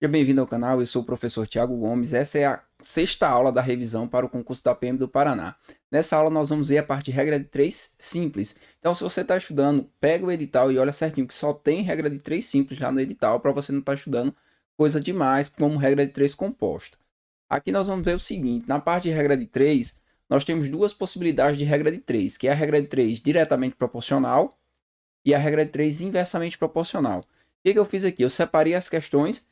Seja bem-vindo ao canal, eu sou o professor Tiago Gomes. Essa é a sexta aula da revisão para o concurso da PM do Paraná. Nessa aula nós vamos ver a parte de regra de 3 simples. Então, se você está estudando, pega o edital e olha certinho que só tem regra de 3 simples lá no edital para você não estar estudando coisa demais como regra de 3 composta. Aqui nós vamos ver o seguinte, na parte de regra de 3, nós temos duas possibilidades de regra de 3, que é a regra de 3 diretamente proporcional e a regra de 3 inversamente proporcional. O que eu fiz aqui? Eu separei as questões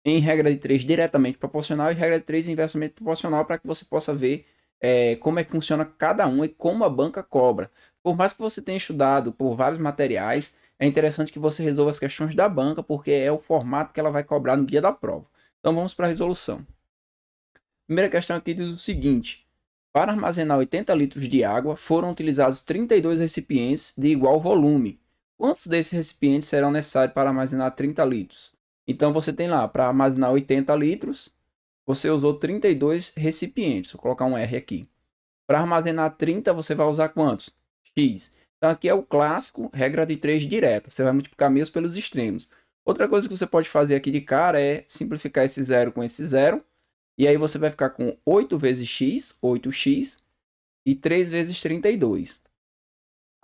em regra de 3 diretamente proporcional e regra de 3 inversamente proporcional para que você possa ver como é que funciona cada um e como a banca cobra. Por mais que você tenha estudado por vários materiais, é interessante que você resolva as questões da banca, porque é o formato que ela vai cobrar no dia da prova. Então vamos para a resolução. Primeira questão aqui diz o seguinte: para armazenar 80 litros de água, foram utilizados 32 recipientes de igual volume. Quantos desses recipientes serão necessários para armazenar 30 litros? Então você tem lá, para armazenar 80 litros, você usou 32 recipientes. Vou colocar um R aqui. Para armazenar 30, você vai usar quantos? X. Então aqui é o clássico, regra de 3 direta. Você vai multiplicar mesmo pelos extremos. Outra coisa que você pode fazer aqui de cara é simplificar esse zero com esse zero. E aí você vai ficar com 8 vezes x, 8x, e 3 vezes 32.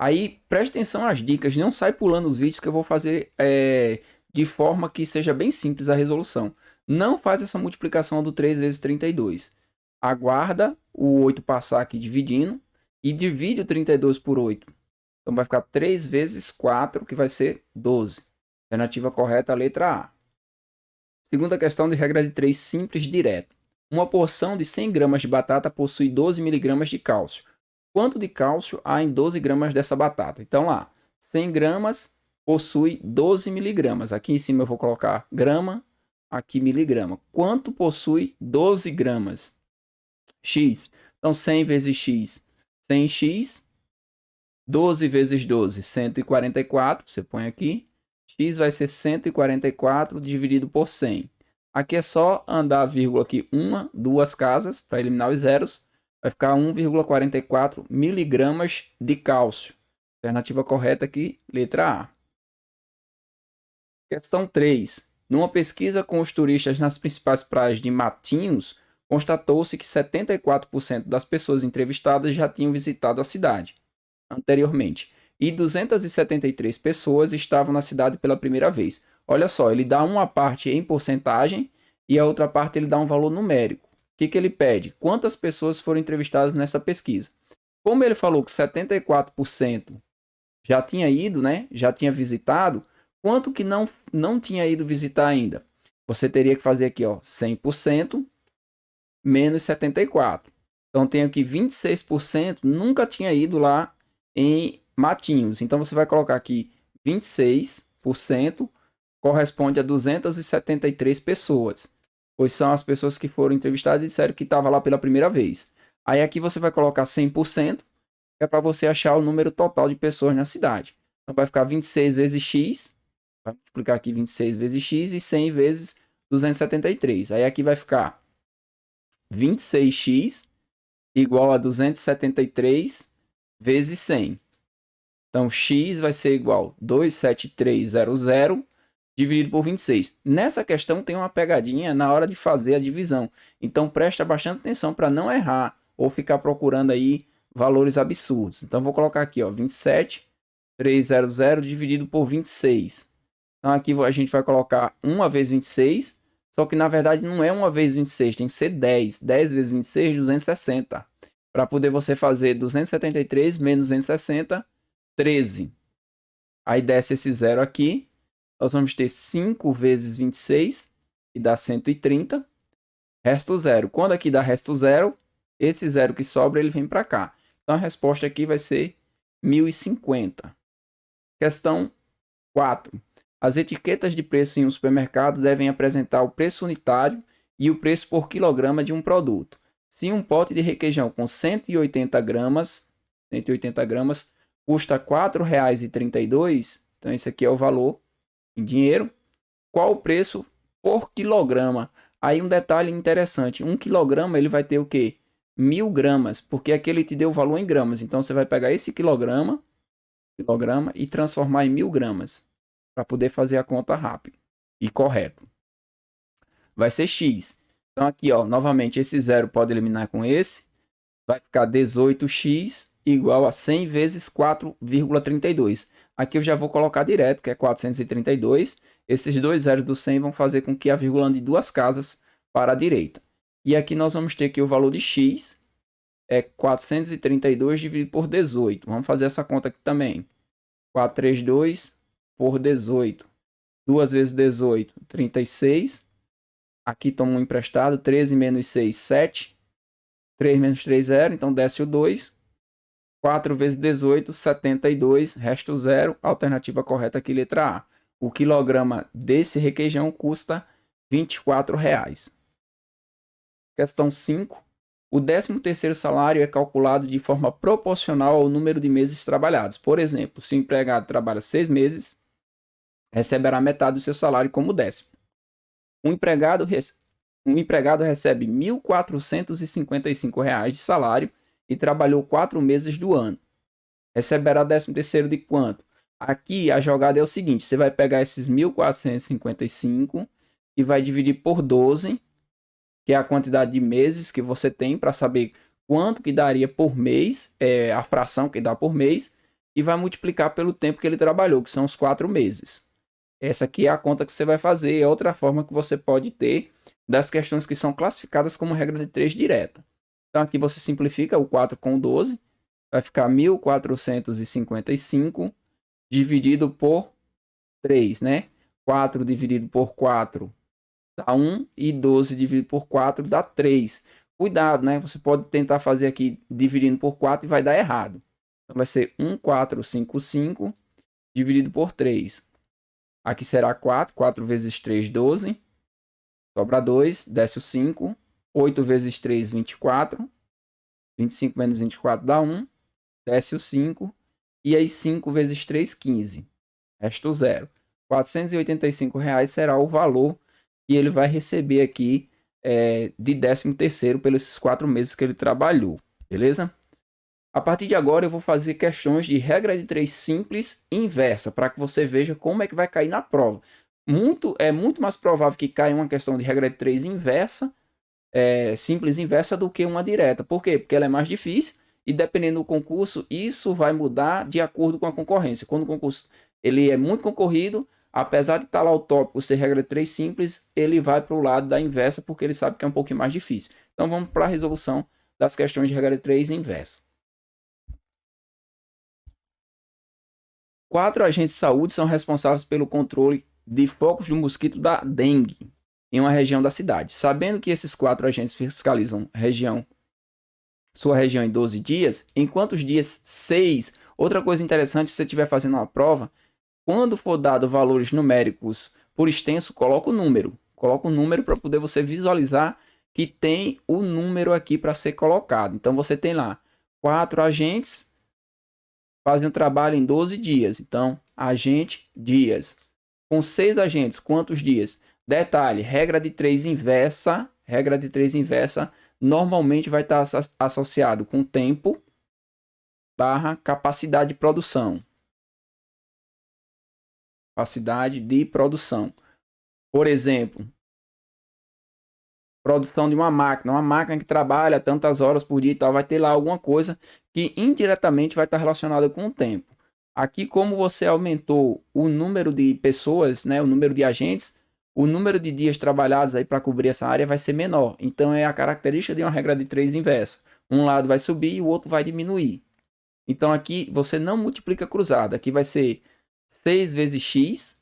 Aí preste atenção às dicas, não sai pulando os vídeos que eu vou fazer de forma que seja bem simples a resolução. Não faz essa multiplicação do 3 vezes 32. Aguarda o 8 passar aqui dividindo e divide o 32 por 8. Então vai ficar 3 vezes 4, que vai ser 12. Alternativa correta, a letra A. Segunda questão de regra de 3 simples direto. Uma porção de 100 gramas de batata possui 12 miligramas de cálcio. Quanto de cálcio há em 12 gramas dessa batata? Então lá, 100 gramas possui 12 miligramas. Aqui em cima eu vou colocar grama, aqui miligrama. Quanto possui 12 gramas? X. Então 100 vezes x, 100x. 12 vezes 12, 144. Você põe aqui. X vai ser 144 dividido por 100. Aqui é só andar a vírgula aqui uma, duas casas para eliminar os zeros. Vai ficar 1,44 miligramas de cálcio. Alternativa correta aqui, letra A. Questão 3. Numa pesquisa com os turistas nas principais praias de Matinhos, constatou-se que 74% das pessoas entrevistadas já tinham visitado a cidade anteriormente e 273 pessoas estavam na cidade pela primeira vez. Olha só, ele dá uma parte em porcentagem e a outra parte ele dá um valor numérico. O que ele pede? Quantas pessoas foram entrevistadas nessa pesquisa? Como ele falou que 74% já tinha ido, né? Já tinha visitado, quanto que não tinha ido visitar ainda? Você teria que fazer aqui, ó, 100% menos 74. Então tem aqui 26% nunca tinha ido lá em Matinhos. Então você vai colocar aqui 26% corresponde a 273 pessoas, pois são as pessoas que foram entrevistadas e disseram que estava lá pela primeira vez. Aí aqui você vai colocar 100%, que é para você achar o número total de pessoas na cidade. Então vai ficar 26 vezes x, vai multiplicar aqui 26 vezes x e 100 vezes 273. Aí aqui vai ficar 26x igual a 273 vezes 100. Então, x vai ser igual a 27300 dividido por 26. Nessa questão tem uma pegadinha na hora de fazer a divisão. Então, presta bastante atenção para não errar ou ficar procurando aí valores absurdos. Então, vou colocar aqui, ó, 27300 dividido por 26. Então, aqui a gente vai colocar 1 vezes 26, só que na verdade não é 1 vezes 26, tem que ser 10. 10 vezes 26, 260. Para poder você fazer 273 menos 260, 13. Aí desce esse zero aqui. Nós vamos ter 5 vezes 26, que dá 130. Resto zero. Quando aqui dá resto zero, esse zero que sobra, ele vem para cá. Então a resposta aqui vai ser 1050. Questão 4. As etiquetas de preço em um supermercado devem apresentar o preço unitário e o preço por quilograma de um produto. Se um pote de requeijão com 180 gramas custa R$ 4,32, então esse aqui é o valor em dinheiro. Qual o preço por quilograma? Aí um detalhe interessante, 1 quilograma ele vai ter o quê? 1000 gramas, porque aqui ele te deu o valor em gramas. Então você vai pegar esse quilograma e transformar em 1000 gramas, para poder fazer a conta rápido e correto. vai ser x. Então aqui, ó, novamente, esse zero pode eliminar com esse. Vai ficar 18x igual a 100 vezes 4,32. Aqui eu já vou colocar direto, que é 432. Esses dois zeros do 100 vão fazer com que a vírgula ande duas casas para a direita. E aqui nós vamos ter que o valor de x é 432 dividido por 18. Vamos fazer essa conta aqui também. 432 por 18. 2 vezes 18, 36. Aqui toma um emprestado. 13 menos 6, 7. 3 menos 3, 0. Então desce o 2. 4 vezes 18, 72. Resta o 0. Alternativa correta aqui, letra A. O quilograma desse requeijão custa R$ 24,00. Questão 5. O 13º salário é calculado de forma proporcional ao número de meses trabalhados. Por exemplo, se o empregado trabalha 6 meses, receberá metade do seu salário como décimo. Um empregado recebe R$ 1.455 de salário e trabalhou 4 meses do ano. Receberá 13º de quanto? Aqui a jogada é o seguinte, você vai pegar esses 1.455 e vai dividir por 12, que é a quantidade de meses que você tem para saber quanto que daria por mês, a fração que dá por mês, e vai multiplicar pelo tempo que ele trabalhou, que são os 4 meses. Essa aqui é a conta que você vai fazer, é outra forma que você pode ter das questões que são classificadas como regra de 3 direta. Então aqui você simplifica o 4 com o 12, vai ficar 1.455 dividido por 3, né? 4 dividido por 4 dá 1 e 12 dividido por 4 dá 3. Cuidado, né? Você pode tentar fazer aqui dividindo por 4 e vai dar errado. Então vai ser 1.455 dividido por 3. Aqui será 4. 4 vezes 3, 12. Sobra 2, desce o 5. 8 vezes 3, 24. 25 menos 24 dá 1. Desce o 5. E aí 5 vezes 3, 15. Resta o 0. R$ 485,00 será o valor que ele vai receber aqui de 13º pelos 4 meses que ele trabalhou. Beleza? A partir de agora eu vou fazer questões de regra de 3 simples inversa, para que você veja como é que vai cair na prova. É muito mais provável que caia uma questão de regra de 3 inversa, simples inversa, do que uma direta. Por quê? Porque ela é mais difícil e dependendo do concurso, isso vai mudar de acordo com a concorrência. Quando o concurso ele é muito concorrido, apesar de estar lá o tópico ser regra de 3 simples, ele vai para o lado da inversa porque ele sabe que é um pouquinho mais difícil. Então vamos para a resolução das questões de regra de 3 inversa. 4 agentes de saúde são responsáveis pelo controle de focos do mosquito da dengue em uma região da cidade. Sabendo que esses 4 agentes fiscalizam sua região em 12 dias, em quantos dias? 6. Outra coisa interessante, se você estiver fazendo uma prova, quando for dado valores numéricos por extenso, coloca o número. Coloca o número para poder você visualizar que tem o número aqui para ser colocado. Então você tem lá 4 agentes fazem um trabalho em 12 dias. Então, agente, dias. Com 6 agentes, quantos dias? Detalhe, regra de 3 inversa. Regra de 3 inversa normalmente vai estar associado com tempo barra capacidade de produção. Capacidade de produção. Por exemplo, produção de uma máquina que trabalha tantas horas por dia e tal, vai ter lá alguma coisa que indiretamente vai estar relacionada com o tempo. Aqui, como você aumentou o número de pessoas, né, o número de agentes, o número de dias trabalhados aí para cobrir essa área vai ser menor. Então é a característica de uma regra de 3 inversa. Um lado vai subir e o outro vai diminuir. Então aqui você não multiplica cruzado. Aqui vai ser 6 vezes x.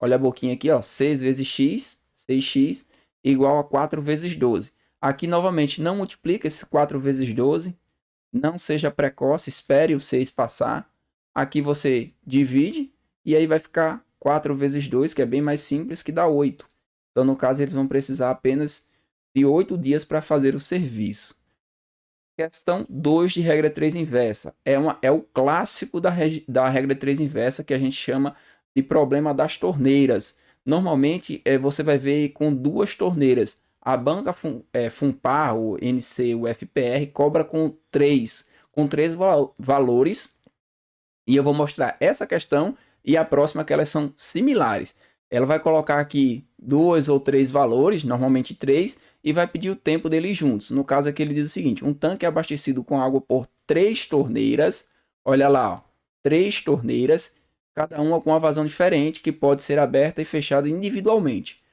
Olha a boquinha aqui, ó. 6 vezes x, 6x, igual a 4 vezes 12. Aqui, novamente, não multiplica esse 4 vezes 12. Não seja precoce, espere o 6 passar. Aqui você divide e aí vai ficar 4 vezes 2, que é bem mais simples, que dá 8. Então, no caso, eles vão precisar apenas de 8 dias para fazer o serviço. Questão 2 de regra 3 inversa. É o clássico da regra 3 inversa que a gente chama de problema das torneiras. Normalmente você vai ver com 2 torneiras. A banca Funpar, o NC, o FPR, cobra com 3 valores. E eu vou mostrar essa questão e a próxima que elas são similares. ela vai colocar aqui 2 ou 3 valores, normalmente 3, e vai pedir o tempo deles juntos. No caso aqui ele diz o seguinte: um tanque abastecido com água por 3 torneiras, olha lá, ó, 3 torneiras, cada uma com uma vazão diferente, que pode ser aberta e fechada individualmente.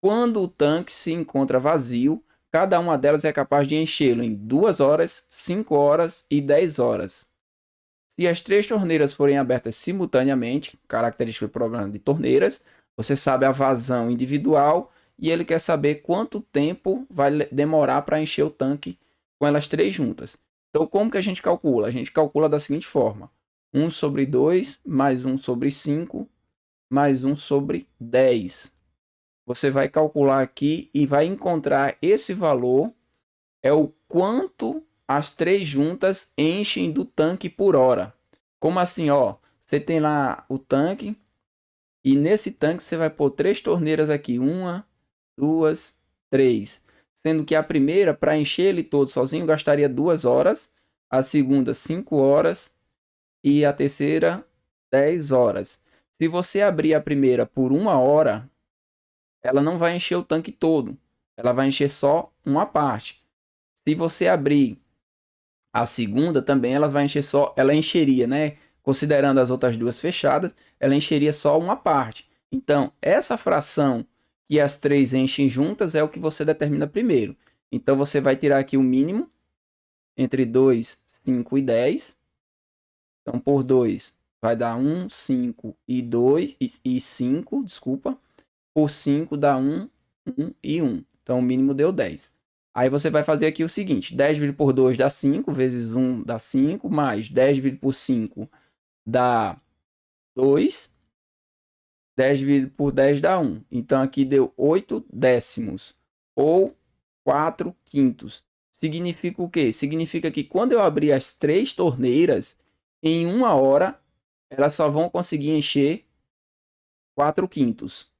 Quando o tanque se encontra vazio, cada uma delas é capaz de enchê-lo em 2 horas, 5 horas e 10 horas. Se as 3 torneiras forem abertas simultaneamente, característica do programa de torneiras, você sabe a vazão individual e ele quer saber quanto tempo vai demorar para encher o tanque com elas 3 juntas. Então, como que a gente calcula? A gente calcula da seguinte forma: 1 sobre 2 mais 1 sobre 5 mais 1 sobre 10. Você vai calcular aqui e vai encontrar esse valor, é o quanto as 3 juntas enchem do tanque por hora. Como assim, ó? Você tem lá o tanque e nesse tanque você vai pôr 3 torneiras aqui, 1, 2, 3. Sendo que a primeira, para encher ele todo sozinho, gastaria 2 horas, a segunda 5 horas e a terceira 10 horas. Se você abrir a primeira por 1 hora, ela não vai encher o tanque todo, ela vai encher só uma parte. Se você abrir a segunda também, ela vai encher só, ela encheria, né? Considerando as outras duas fechadas, ela encheria só uma parte. Então, essa fração que as 3 enchem juntas é o que você determina primeiro. Então, você vai tirar aqui o mínimo entre 2, 5 e 10. Então, por 2 vai dar 1, 5 e 2 e 5, desculpa. Por 5 dá 1, 1 e 1. Então, o mínimo deu 10. Aí você vai fazer aqui o seguinte: 10 dividido por 2 dá 5, vezes 1 dá 5, mais 10 dividido por 5 dá 2, 10 dividido por 10 dá 1. Então, aqui deu 8 décimos, ou 4 quintos. Significa o quê? Significa que quando eu abrir as 3 torneiras, em 1 hora, elas só vão conseguir encher 4 quintos.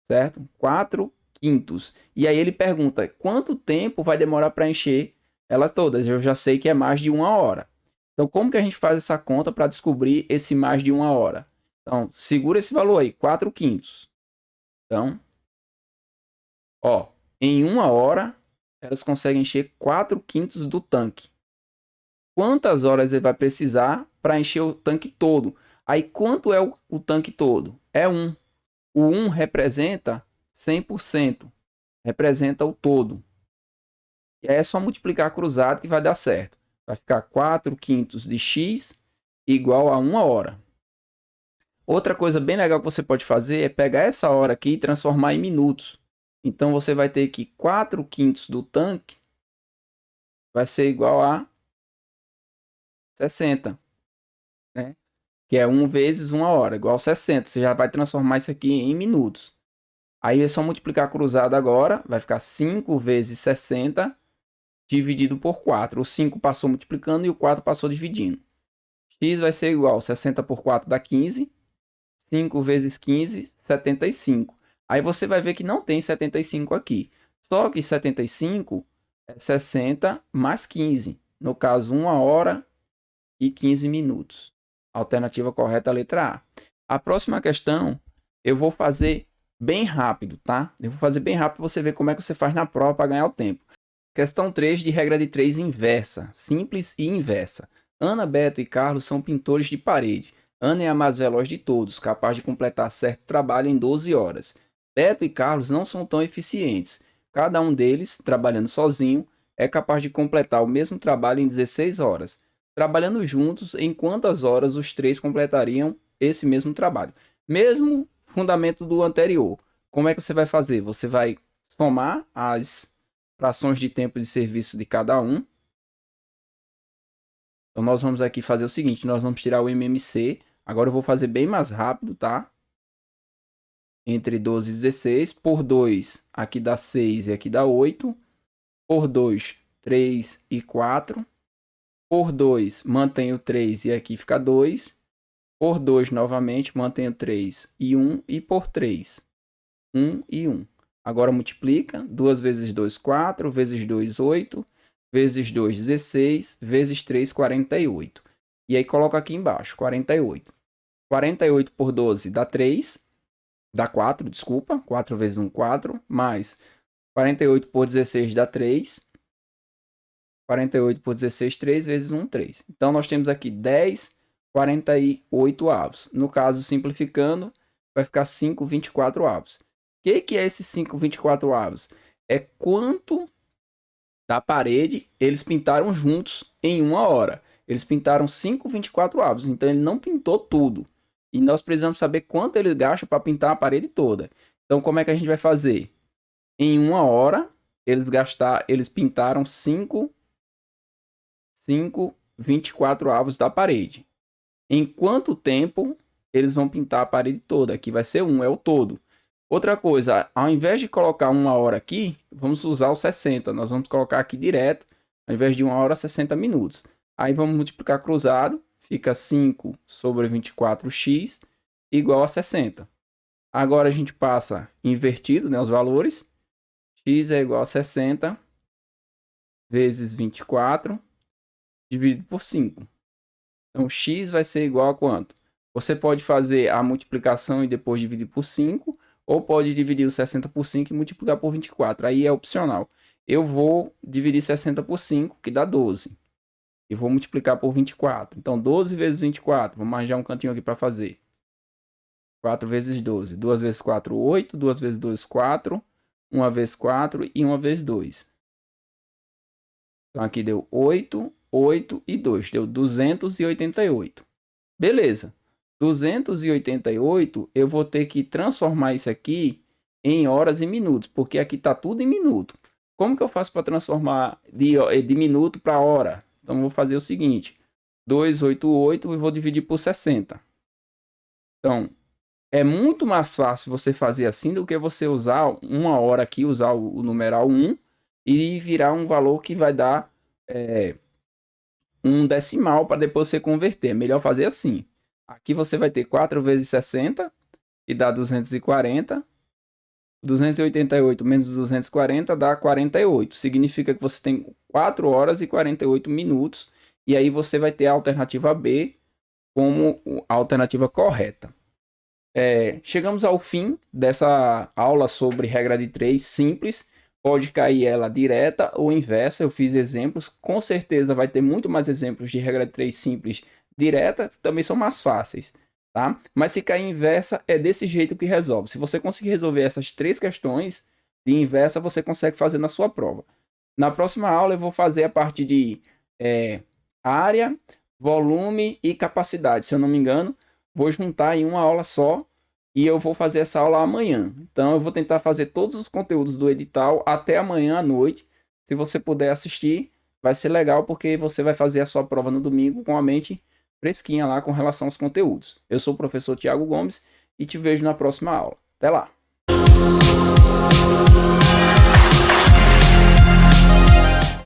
Certo? 4 quintos. E aí ele pergunta, quanto tempo vai demorar para encher elas todas? Eu já sei que é mais de 1 hora. Então, como que a gente faz essa conta para descobrir esse mais de 1 hora? Então, segura esse valor aí, 4 quintos. Então, ó, em 1 hora, elas conseguem encher 4 quintos do tanque. Quantas horas ele vai precisar para encher o tanque todo? Aí, quanto é o tanque todo? É 1. O 1 representa 100%, representa o todo. E aí é só multiplicar cruzado que vai dar certo. Vai ficar 4 quintos de x igual a 1 hora. Outra coisa bem legal que você pode fazer é pegar essa hora aqui e transformar em minutos. Então você vai ter que 4 quintos do tanque vai ser igual a 60, né? Que é 1 vezes 1 hora, igual a 60. Você já vai transformar isso aqui em minutos. Aí é só multiplicar cruzado agora, vai ficar 5 vezes 60 dividido por 4. O 5 passou multiplicando e o 4 passou dividindo. X vai ser igual a 60 por 4 dá 15. 5 vezes 15, 75. Aí você vai ver que não tem 75 aqui. Só que 75 é 60 mais 15. No caso, 1 hora e 15 minutos. Alternativa correta, a letra A. A próxima questão eu vou fazer bem rápido, tá? Eu vou fazer bem rápido para você ver como é que você faz na prova para ganhar o tempo. Questão 3 de regra de 3 inversa, simples e inversa. Ana, Beto e Carlos são pintores de parede. Ana é a mais veloz de todos, capaz de completar certo trabalho em 12 horas. Beto e Carlos não são tão eficientes. Cada um deles, trabalhando sozinho, é capaz de completar o mesmo trabalho em 16 horas. Trabalhando juntos, em quantas horas os três completariam esse mesmo trabalho? Mesmo fundamento do anterior. Como é que você vai fazer? Você vai somar as frações de tempo de serviço de cada um. Então, nós vamos aqui fazer o seguinte, nós vamos tirar o MMC. Agora eu vou fazer bem mais rápido, tá? Entre 12 e 16. Por 2, aqui dá 6 e aqui dá 8. Por 2, 3 e 4. Por 2, mantenho o 3 e aqui fica 2. Por 2, novamente, mantenho 3 e 1. E por 3, 1 e 1. Agora multiplica. 2 vezes 2, 4. Vezes 2, 8. Vezes 2, 16. Vezes 3, 48. E aí coloca aqui embaixo, 48. 48 por 12 dá 3. dá 4, desculpa, 4 vezes 1, 4, mais 48 por 16 dá 3, 48 por 16, 3 vezes 1, 3. Então, nós temos aqui 10, 48 avos. No caso, simplificando, vai ficar 5, 24 avos. O que é esse 5, 24 avos? É quanto da parede eles pintaram juntos em 1 hora. Eles pintaram 5, 24 avos, então ele não pintou tudo. E nós precisamos saber quanto ele gasta para pintar a parede toda. Então, como é que a gente vai fazer? Em 1 hora, eles pintaram 5, 24 avos da parede. Em quanto tempo eles vão pintar a parede toda? Aqui vai ser 1, é o todo. Outra coisa, ao invés de colocar 1 hora aqui, vamos usar o 60. Nós vamos colocar aqui direto, ao invés de 1 hora, 60 minutos. Aí vamos multiplicar cruzado, fica 5 sobre 24x igual a 60. Agora a gente passa invertido, né, os valores. X é igual a 60 vezes 24 dividido por 5. Então, x vai ser igual a quanto? Você pode fazer a multiplicação e depois dividir por 5, ou pode dividir o 60 por 5 e multiplicar por 24. Aí é opcional. Eu vou dividir 60 por 5, que dá 12. E vou multiplicar por 24. Então, 12 vezes 24. Vamos arranjar um cantinho aqui para fazer. 4 vezes 12. 2 vezes 4, 8. 2 vezes 2, 4. 1 vezes 4 e 1 vezes 2. Então, aqui deu 8, 8 e 2. Deu 288. Beleza. 288, eu vou ter que transformar isso aqui em horas e minutos, porque aqui está tudo em minuto. Como que eu faço para transformar de minuto para hora? Então, eu vou fazer o seguinte. 288 e vou dividir por 60. Então, é muito mais fácil você fazer assim do que você usar 1 hora aqui, usar o numeral 1 e virar um valor que vai dar um decimal para depois você converter. É melhor fazer assim. Aqui você vai ter 4 vezes 60, que dá 240. 288 menos 240 dá 48. Significa que você tem 4 horas e 48 minutos. E aí você vai ter a alternativa B como a alternativa correta. Chegamos ao fim dessa aula sobre regra de 3 simples. Pode cair ela direta ou inversa. Eu fiz exemplos. Com certeza vai ter muito mais exemplos de regra de 3 simples direta, também são mais fáceis, tá? Mas se cair inversa, é desse jeito que resolve. Se você conseguir resolver essas 3 questões de inversa, você consegue fazer na sua prova. Na próxima aula eu vou fazer a parte de área, volume e capacidade, se eu não me engano. Vou juntar em uma aula só e eu vou fazer essa aula amanhã. Então eu vou tentar fazer todos os conteúdos do edital até amanhã à noite. Se você puder assistir, vai ser legal porque você vai fazer a sua prova no domingo com a mente fresquinha lá com relação aos conteúdos. Eu sou o professor Thiago Gomes e te vejo na próxima aula. Até lá!